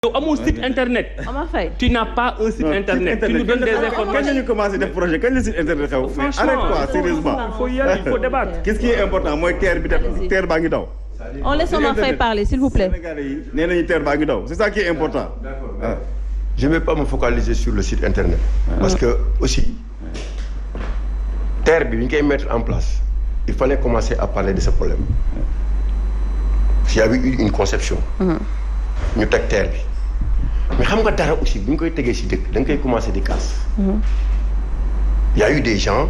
yow amoo site internet. tu n'as pas un site internet. tu nous donnes des informations. Kañ la ñu commencé def projet kañ la site internet xew. franchement arrête quoi sérieusement. il faut y aller, il faut débattre. Qu'est-ce qui est important mooy terre bi def terre baa ngi daw. On laisse Omar Faye parler s'il vous plaît. Sénégalais yi nee nañu terre baa ngi daw c'est ça qui est important. D'accord. Je ne vais pas me focaliser sur le site internet. Parce que aussi terre bi ñu koy mettre en place il fallait commencer à parler de ce problème. Il y avait eu une conception. ñu teg terre bi. mais xam nga dara aussi bu ñu koy tegee ci dëkk da nga koy commencer di casse. Il y a eu des gens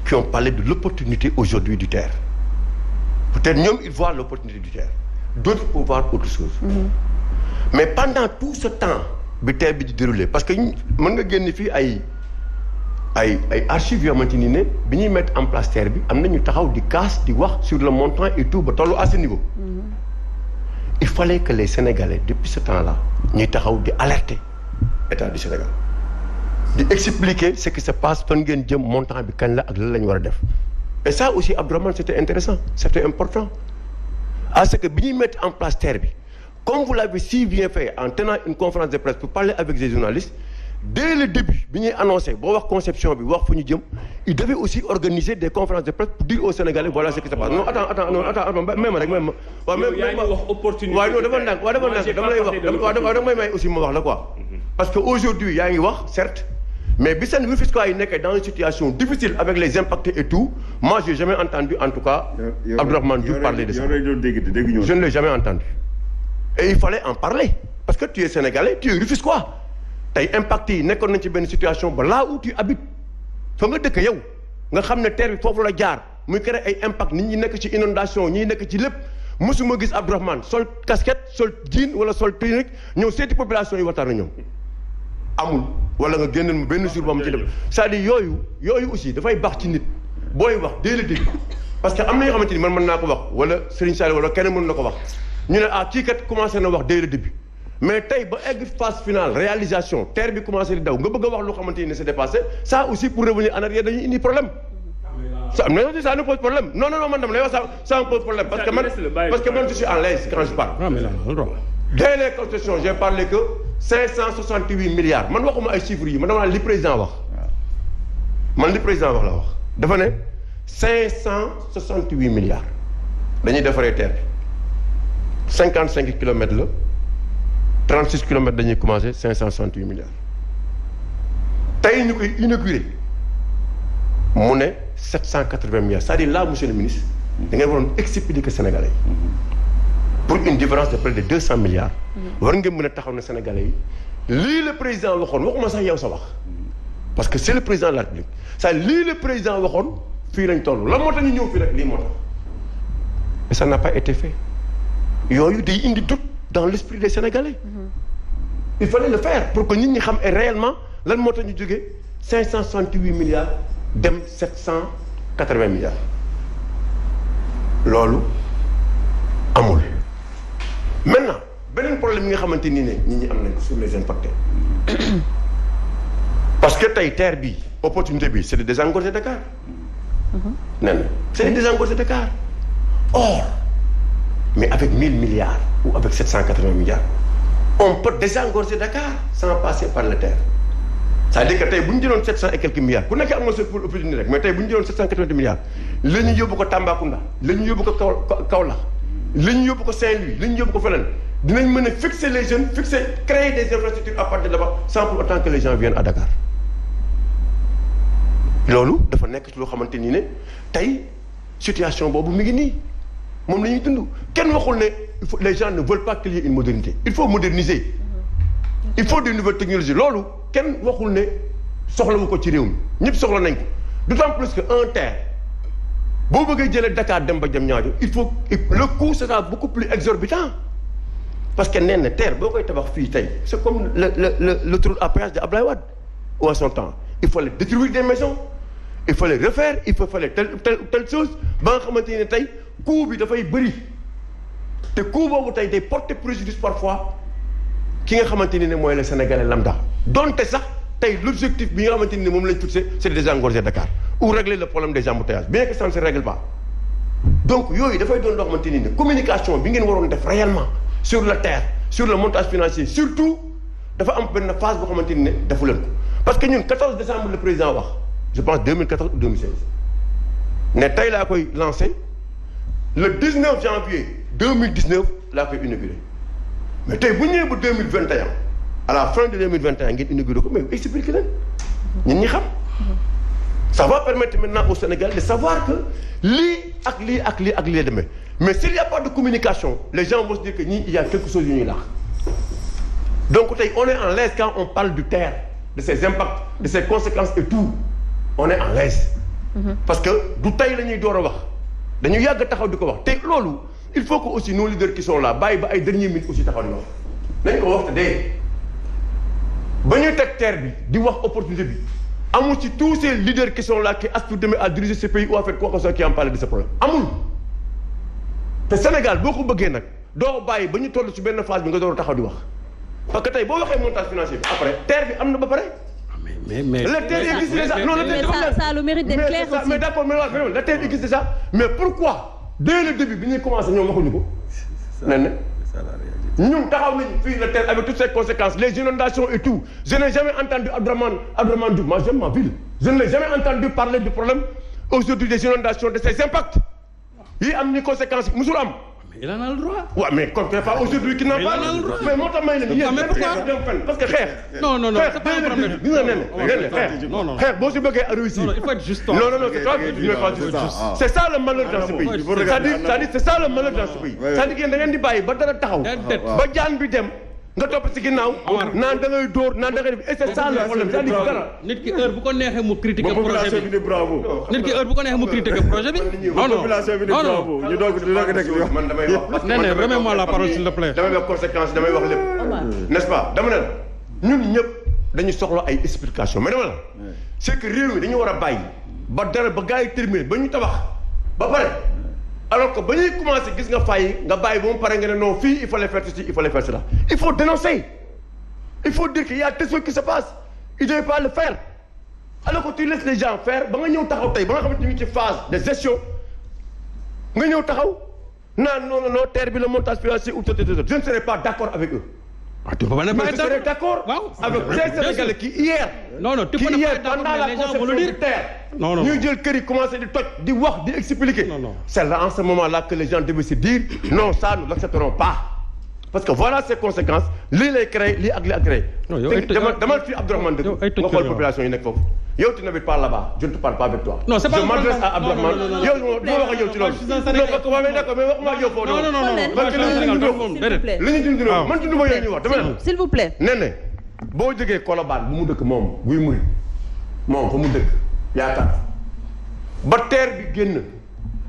qui ont parlé de l'opportunité aujourd'hui du terre. Peut-être ñoom ils voient l'opportunité du terre. D'autres peuvent voir autre chose. Mais pendant tout ce temps bi terre bi di déroulé parce que mën nga génn fii ay archives yoo xamante ni ne bi ñuy mettre en place terre bi am na ñu taxaw di casse di wax sur le montant et tout ba tollu à ce niveau. Il fallait que les Sénégalais depuis ce temps-là ñuy taxaw di alerter État du Sénégal di expliquer ce qui se passe fan ngeen jëm montant bi kañ la ak lan la ñu war a def et ça aussi Abdourahmane c'était intéressant c'était important à ce que bi ñuy mettre en place terre bi comme vous l'avez si bien fait en tenant une conférence de presse pour parler avec des journalistes dès le début bi ñuy annoncé boo wax conception bi wax fu ñu jëm il devait aussi organiser des conférences de presse pour dire aux Sénégalais voilà ce qui se passe non attends même rek même waaw même wax opportunité waaw non dafa ndànk waaw dafa ndànk dama lay wax dama may may aussi ma wax la quoi parce que aujourd'hui yaa ngi wax certes mais bi seen Rufisquois yi nekkee dans une situation difficile avec les impactés et tout moi j'ai jamais entendu en tout cas Abdourahmane Diouf parler de ça je ne l'ai jamais entendu et il fallait en parler parce que tu es Sénégalais tu es Rufisquois tey impacté yi nekkoon nañ ci benn situation ba là où tu habites fa nga dëkk yow nga xam ne terre bi foofu la jaar muy créé ay impact nit ñi nekk ci inondation ñi nekk ci lépp mosuma gis Abdourahmane sol casquette sol jean wala sol tunique ñëw seeti population yi waxtaan ak ñoom amul wala nga génneel mu benn jour ba mu ci def c'est-à-dire yooyu aussi dafay baax ci nit booy wax dès le début parce que am na yoo xamante ni man mën naa ko wax wala Serigne Sall wala keneen mën na ko wax ñu ne ah kii kat commencé na wax dès le début mais tey ba egg phase finale réalisation terre bi commencé di daw nga bëgg a wax loo xamante ni c'est dépassé ça aussi pour revenir en arrière dañuy indi problème ça ne pose problème non man dama lay wax ça me pose problème parce que man je suis en l'aise quand je parle dès les concessions j'ai parlé que 568 milliards man waxuma ay chiffres yi man dama naan li président wax man li président wax la wax dafa ne 568 milliards dañuy defaree terre bi 55 kilomètres la 36 kilomètres dañuy commencé 568 milliards tey ñu koy inauguré mu ne 780 milliards c'est-à-dire là monsieur le ministre da ngeen waroon expliquer Sénégalais yi pour une différence de près de 200 milliards war ngeen mën a taxaw ne Sénégalais yi lii le président waxoon waxuma sax yow sa wax parce que c'est le président de la République ça lii le président waxoon fii lañ toll la moo tax ñu ñëw fii rek lii moo tax et ça n'a pas été fait yooyu day indi doute dans l'esprit des Sénégalais. Il fallait le faire pour que nit ñi xam réellement lan moo tax ñu jógee 568 milliards dem 780 milliards loolu amul. Maintenant beneen problème yi nga xamante ni ne nit ñi am nañ sur les impactés parce que tey terre bi opportunité bi c'est de désengorger Dakar. nee na c'est de désengorger Dakar or mais avec 1000 milliards. ou avec 780 milliards on peut désengorger Dakar sans passer par la terre c'est-à-dire que tey bu ñu jëloon 700 et quelques milliards ku nekk am nga sa opportunité rek mais tey bu ñu jëloon 780 milliards la ñu yóbbu ko Tambacounda la ñu yóbbu ko Kaolack la ñu yóbbu ko Saint-Louis la ñu yóbbu ko feneen dinañ mën a fixer les jeunes créer des infrastructures à partir de là-bas sans pour autant que les gens viennent à Dakar loolu dafa nekk loo xamante ni ne tey situation boobu mi ngi nii moom la ñuy dund kenn waxul ne les gens ne veulent pas qu'il y ait une modernité il faut moderniser il faut des nouvelles technologies loolu kenn waxul ne soxlawu ko ci réew mi ñëpp soxla nañ ko d'autant plus que un terre boo bëggee jëlee Dakar dem ba Diamniadio il faut le coût sera beaucoup plus exorbitant parce que nee na terre boo koy tabax fii tey c'est comme l'autoroute à péage de Abdoulaye Wade ou à son temps il fallait détruire des maisons il fallait refaire il fallait telle chose ba nga xamante ne tey coût bi dafay bëri te coût boobu tey day porter préjudice parfois ki nga xamante ni ne mooy le Sénégalais lambda donte sax tey l'objectif bi nga xamante ni ne moom lañ fixé c'est de désengorger Dakar ou régler le problème des embouteillages bien que ça ne se règle pas donc yooyu dafay doon loo xamante ni ne communication bi ngeen waroon def réellement sur le terre sur le montage financier surtout dafa am benn phase boo xamante ne defu leen ko parce que ñun 14 décembre le président wax je pense 2014 ou 2016 ne tey laa koy lancé le 19 janvier 2019 laa koy inauguré mais tey bu ñëwee ba 2021 à la fin de 2021 ngeen inauguré ko mais expliqué leen ñun ñi xam ça va permettre maintenant au Sénégal de savoir que lii ak lii ak lii ak lii la demee mais s'il n'y a pas de communication les gens vont se dire que ñii il y a quelque chose yu ñuy laax donc tey on est en l'aise quand on parle du terre de ses impacts de ses conséquences et tout on est en l'aise parce que du tey la ñuy door a wax dañu yàgg taxaw di ko wax te loolu il faut que aussi nos leaders qui sont là bàyyi ba ay dernière minute aussi taxaw di wax nañ ko wax te dee ba ñuy teg terre bi di wax opportunité bi amul ci tous ces leaders qui sont là qui aspirent demain à diriger ce pays ou à faire quoi que ce soit qui en parle de ce problème amul te Sénégal boo ko bëggee nag doo bàyyi ba ñu toll ci benn phase bi nga door a taxaw di wax parce que tey boo waxee montage financier bi après terre bi am na ba pare. mais le terre existe déjà non le terre ça a le mérite d'être clair aussi. mais d'accord mais le terre existe déjà mais pourquoi dès le début bi ñuy commencé ñoom waxuñu ko. nen ñun taxaw nañu fii le terre avec toutes ses conséquences les inondations et tout je n'ai jamais entendu Abdourahmane Diouf moi j'aime ma ville je ne l'ai jamais entendu parler du problème aujourd'hui des inondations de ses impacts yi am ni conséquences yi musul am. il en a le droit. waaw mais comme que pas aujourd'hui qui n'en parle mais moo tax may leen yéen parce que xeex. non c'est pas un problème. gis nga nen xeex boo si bëggee réussir. il faut être juste. non c'est toi qui ne pas juste. c'est ça le malheur dans ce pays. c'est-à-dire c'est ça le malheur dans ce pays. c'est-à-dire que da ngeen di bàyyi ba dara taxaw. ba jaan bi dem. nga topp ci ginnaaw. naan da ngay dóor naan da ngay def et c'est ça le problème c'est-à-dire dara. nit ki heure bu ko neexee mu critiquer projet bi. nit ki heure bu ko neexee mu critiquer projet bi. non ñu doog nekk man damay wax. nee na remets-moi la parole s'il te plaît. damay wax conséquence damay wax lépp. n'est-ce pas dama ne la ñun ñëpp dañu soxla ay explications mais dama la c'est que réew mi dañu war a bàyyi ba dara ba gars yi terminé ba ñu tabax ba pare. alors que ba ñuy commencé gis nga fay nga bàyyi ba mu pare nga ne non fii il fallait faire ceci il fallait faire cela il faut dénoncer il faut dire qu'il y a des choses qui se passent ils ne devaient pas le faire alors que tu laisses les gens faire ba nga ñëw taxaw tey ba nga xamante ni ci phase de gestion nga ñëw taxaw naan non terre bi le montage financier ou je ne serai pas d'accord avec eux. tu peux pas mais je serai d'accord avec ces Sénégalais qui hier. tu peux pas pendant la conception du terre. ñuy jël kër yi commencé di toj di wax di expliquer. c'est là en ce moment-là que les gens devaient se dire non ça nous l'accepterons pas parce que voilà ses conséquences lii lay créé lii ak lii ak créé. demal fii Abdourahmane dëgg nga xool population yi nekk foofu. yow tu n'habites pas là-bas je ne te parle pas avec toi. non c'est pas je m'adresse à Abdourahmane yow du ma wax ak yow ci loolu. non parce que waaye d'accord mais waxuma ak yow foofu. non parce que li ñu dund man dunduma yooyu ñuy wax dama ne. s'il vous plaît. nee na boo jógee Colobane bu mu dëkk moom buy muri moom fa mu dëkk yaakaar ba terre bi génn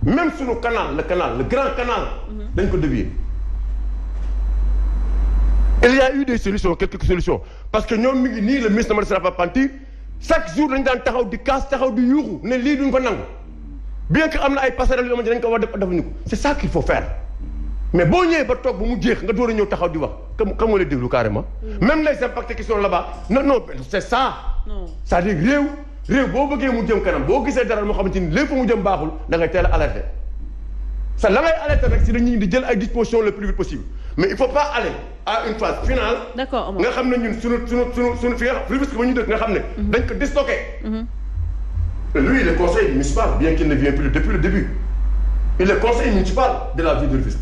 même sunu canal le grand canal dañ ko dévier. il y a eu des solutions quelques solutions parce que ñoom mi ngi nii le ministre Mamadou Sarafa Panti chaque jour dañu daan taxaw di kaas taxaw di yuuxu ne lii duñ ko nangu bien que am na ay passerelles yoo xamante dañ ko war a defuñu ko c'est ça qu'il faut faire mais boo ñëwee ba toog ba mu jeex nga door a ñëw taxaw di wax comme nga lay déglu carrément. même les impacts qui sont là-bas non c'est ça. c'est-à-dire réew boo bëggee mu jëm kanam boo gisee dara moo xamante ni lépp mu jëm baaxul da ngay teel a alerter ça la ngay alerter rek si dañuy di jël ay dispositions le plus vite possible mais il faut pas aller à une phase finale. d'accord nga xam ne ñun sunu fi nga xam risque ba ñu dëkk nga xam ne. dañ ko déstocké. lui il est conseiller municipal bien qu'il ne vient plus depuis le début il est conseiller municipal de la ville de Rufisque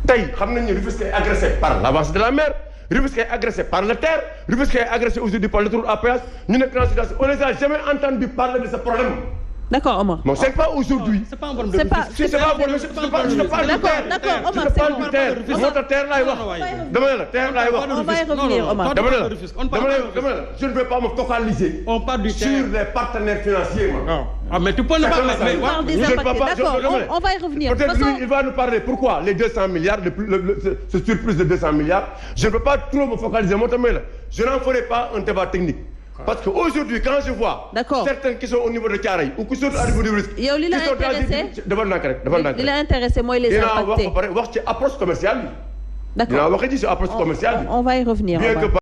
tey xam nañ ne Rufisque est agressé par l'avancée de la mer. Rufisque est agressé par la terre Rufisque est agressé aujourd'hui par l'autoroute à péage ñu nekk dans situation on les a jamais entendu parler de ce problème. D'accord Omar. Bon c'est pas aujourd'hui. c'est pas un problème. c'est pas d'accord Omar c'est bon moo tax terre laay wax. dama ne la terre laay wax. on va y revenir Omar. dama ne la je ne vais pas me focaliser. on parle du sur les partenaires financiers mais tu peux ne pas d'accord on va y revenir. peut-être lui il va nous parler pourquoi les 200 milliards ce surplus de 200 milliards je ne peux pas trop me focaliser moo tax la je n'en ferai pas un débat technique. parce que aujourd'hui quand je vois. d'accord certains qui sont au niveau de Thiaroye ou qui sont au niveau du Rufisque. yow li la intéressé dafa ndànk rek li la intéressé mooy les impactés. dinaa wax ci approche commerciale bi. d'accord dinaa wax ci approche commerciale bi. on va y revenir. bien que